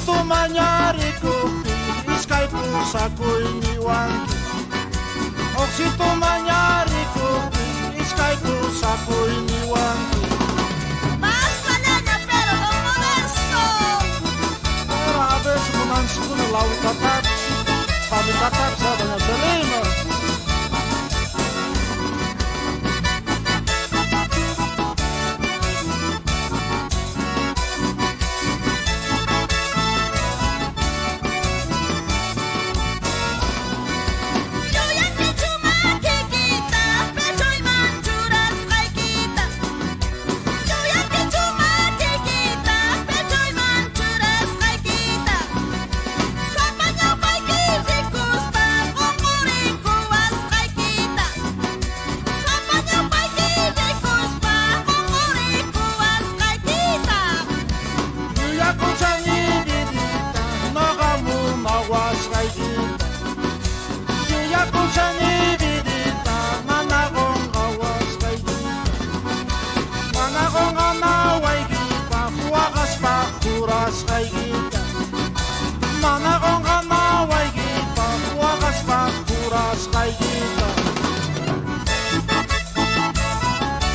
Oksito mangyari kung iskay pusa ko'y niwangi. Oksito mangyari kung iskay pusa ko'y niwangi. Basta niya pero no modesto. Pero a veces monansi ko na lawi tatap. Sabi tatap sa kanya sa lima. Mana kong kanaway kita, wakas pagkuras kay kita.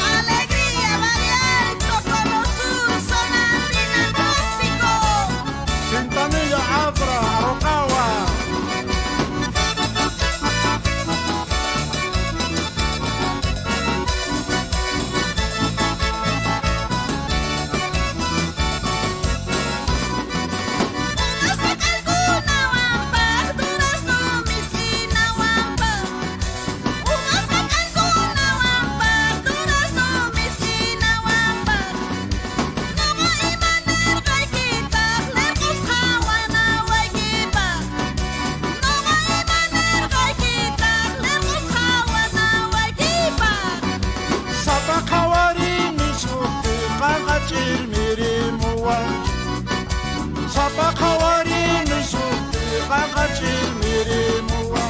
Alegría, Marielito, como sur, sonante en trópico. Quintanilla, Abra, Araucawa. Sapakawari nisuti kakachil mirimuwa.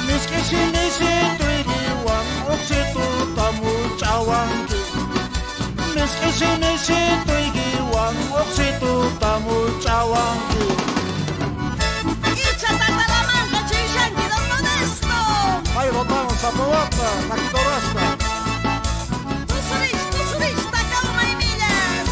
Miski sinisitu iriwan oksitu tamu cawangi. Miski sinisitu iriwan oksitu tamu cawangi. Icha Tatalamanga, Chinchangui, Don Modesto. Ay, rotamos, Zapawapa, Nakidorasta. Turista, calma y millas.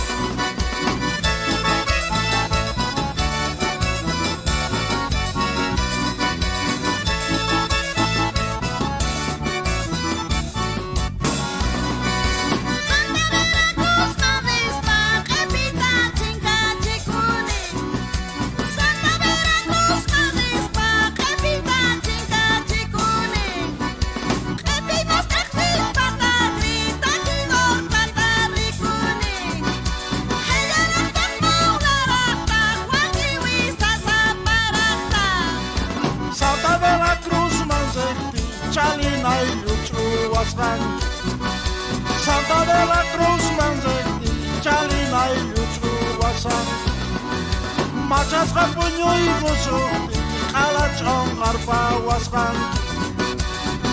Santa de la Cruz manzeti, chalina y luchuwasan. Machas kapunyo y gusuti, kalachong garpawasan.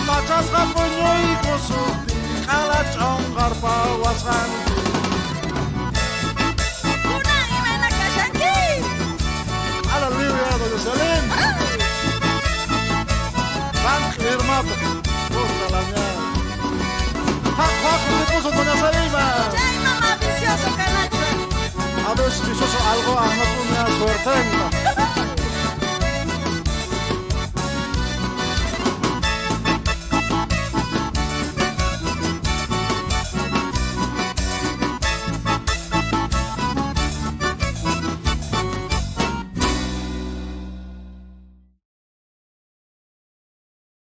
Machas kapunyo y gusuti, kalachong garpawasan. Una y mena Cayanqui. Aleluya, doña Selin. Bank Irmata, gusta la mía. ¿Qué puso doña Selima? Ya hay mamá vicioso, canacho. A ver si hizo algo a no poner suerte.